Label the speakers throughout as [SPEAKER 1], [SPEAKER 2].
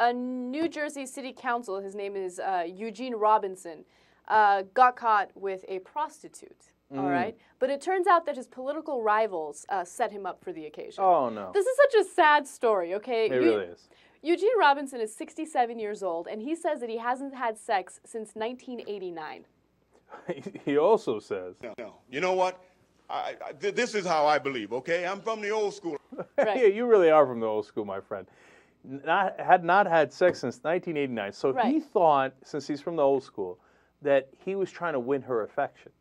[SPEAKER 1] a New Jersey City Council, his name is Eugene Robinson, got caught with a prostitute. All right? But it turns out that his political rivals set him up for the occasion.
[SPEAKER 2] Oh, no.
[SPEAKER 1] This is such a sad story, okay?
[SPEAKER 2] It really is.
[SPEAKER 1] Eugene Robinson is 67 years old, and he says that he hasn't had sex since 1989.
[SPEAKER 2] He also says...
[SPEAKER 3] No. You know what? This is how I believe, okay? I'm from the old school.
[SPEAKER 1] Right.
[SPEAKER 2] Yeah, you really are from the old school, my friend. Had not had sex since 1989. So
[SPEAKER 1] Right.
[SPEAKER 2] he thought, since he's from the old school, that he was trying to win her affection.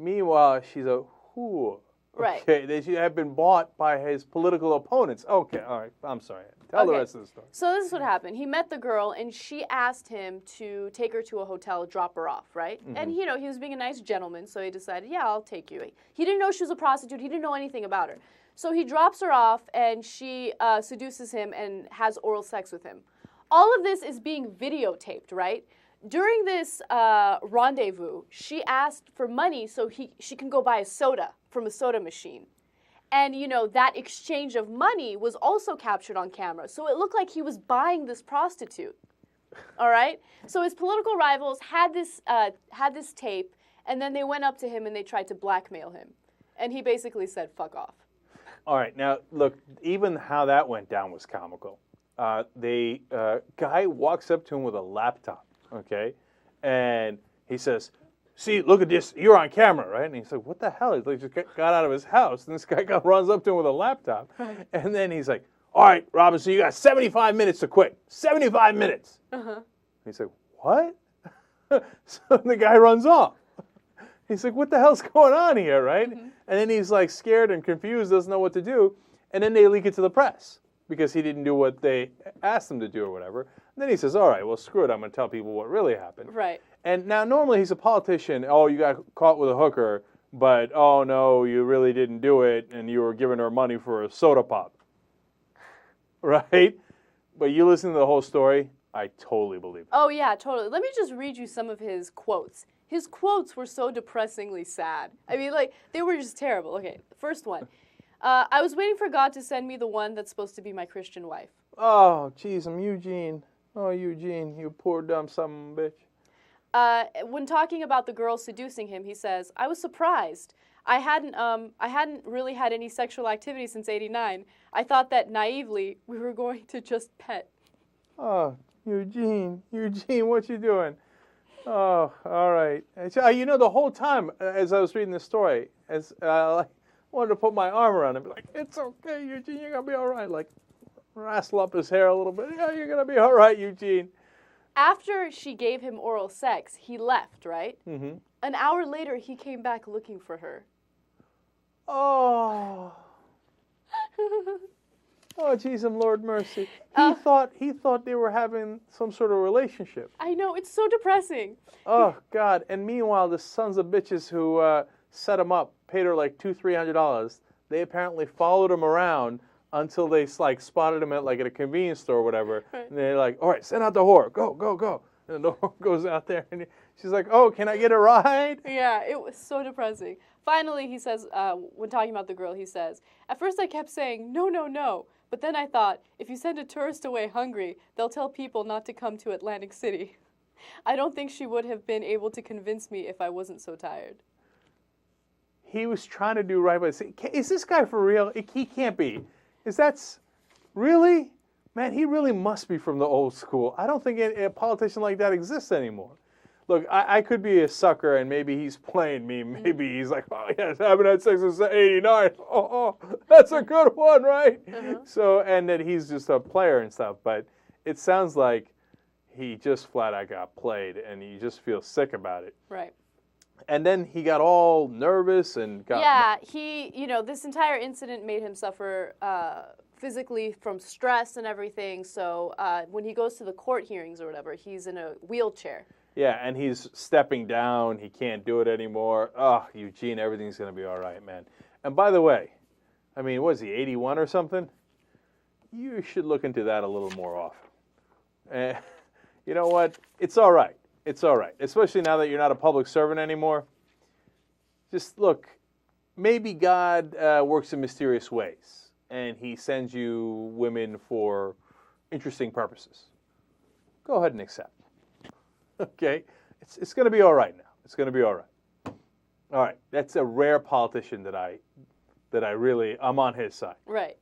[SPEAKER 2] Meanwhile, she's a whore.
[SPEAKER 1] Right.
[SPEAKER 2] Okay, they have been bought by his political opponents. Okay, all right. I'm sorry. Tell the rest of the story.
[SPEAKER 1] So this is what happened. He met the girl, and she asked him to take her to a hotel, drop her off, right? And, you know, he was being a nice gentleman, so he decided, yeah, I'll take you. He didn't know she was a prostitute. He didn't know anything about her. So he drops her off, and she seduces him and has oral sex with him. All of this is being videotaped, right? During this rendezvous, she asked for money so she can go buy a soda from a soda machine. And, you know, that exchange of money was also captured on camera. So it looked like he was buying this prostitute. All right? So his political rivals had this tape, and then they went up to him and they tried to blackmail him. And he basically said, fuck off.
[SPEAKER 2] All right. Now, look, even how that went down was comical. The guy walks up to him with a laptop, okay? And he says, see, look at this. You're on camera, right? And he's like, what the hell? He's like, just got out of his house. And this guy runs up to him with a laptop. Right. And then he's like, all right, Robinson, you got 75 minutes to quit. 75 minutes. He's like, what? So the guy runs off. He's like, what the hell's going on here, right? And then he's like scared and confused, doesn't know what to do. And then they leak it to the press because he didn't do what they asked him to do or whatever. And then he says, all right, well, screw it. I'm going to tell people what really happened.
[SPEAKER 1] Right.
[SPEAKER 2] And now normally he's a politician. Oh, you got caught with a hooker, but oh no, you really didn't do it, and you were giving her money for a soda pop. Right? But you listen to the whole story, I totally believe it.
[SPEAKER 1] Oh, yeah, totally. Let me just read you some of his quotes. His quotes were so depressingly sad. I mean, like, they were just terrible. Okay, the first one. I was waiting for God to send me the one that's supposed to be my Christian wife.
[SPEAKER 2] Oh, jeez, I'm Eugene. Oh, Eugene, you poor dumb son of a bitch.
[SPEAKER 1] When talking about the girl seducing him, he says, I was surprised. I hadn't really had any sexual activity since '89. I thought that naively we were going to just pet.
[SPEAKER 2] Oh, Eugene, what you doing? Oh, all right. You know, the whole time as I was reading this story, as I wanted to put my arm around him and be like, it's okay, Eugene, you're going to be all right. Like, wrestle up his hair a little bit. Yeah, you're going to be all right, Eugene.
[SPEAKER 1] After she gave him oral sex, he left, right?
[SPEAKER 2] Mm-hmm.
[SPEAKER 1] An hour later, he came back looking for her.
[SPEAKER 2] Oh. Oh, geez, Lord mercy. He thought they were having some sort of relationship.
[SPEAKER 1] I know, it's so depressing.
[SPEAKER 2] Oh, God. And meanwhile, the sons of bitches who set him up, paid her like $200-300, they apparently followed him around until they like spotted him at a convenience store or whatever. Right. And they're like, all right, send out the whore. Go, go, go. And the whore goes out there and she's like, oh, can I get a ride?
[SPEAKER 1] Yeah, it was so depressing. Finally, he says, when talking about the girl, he says, at first I kept saying, no, no, no. But then I thought, if you send a tourist away hungry, they'll tell people not to come to Atlantic City. I don't think she would have been able to convince me if I wasn't so tired.
[SPEAKER 2] He was trying to do right by saying, is this guy for real? He can't be. Really? Man, he really must be from the old school. I don't think a politician like that exists anymore. Look, I could be a sucker, and maybe he's playing me. Maybe he's like, oh, yes, I haven't had sex since '89. Oh, that's a good one, right? So, and that he's just a player and stuff. But it sounds like he just flat out got played, and he just feels sick about it.
[SPEAKER 1] Right.
[SPEAKER 2] And then he got all nervous and got...
[SPEAKER 1] Yeah, this entire incident made him suffer physically from stress and everything. So when he goes to the court hearings or whatever, he's in a wheelchair.
[SPEAKER 2] Yeah, and he's stepping down. He can't do it anymore. Oh, Eugene, everything's going to be all right, man. And by the way, I mean, what is he, 81 or something? You should look into that a little more often. You know what? It's all right. It's all right, especially now that you're not a public servant anymore. Just look, maybe God works in mysterious ways, and he sends you women for interesting purposes. Go ahead and accept. Okay? It's going to be all right now. It's going to be all right. All right. That's a rare politician that I'm on his side.
[SPEAKER 1] Right.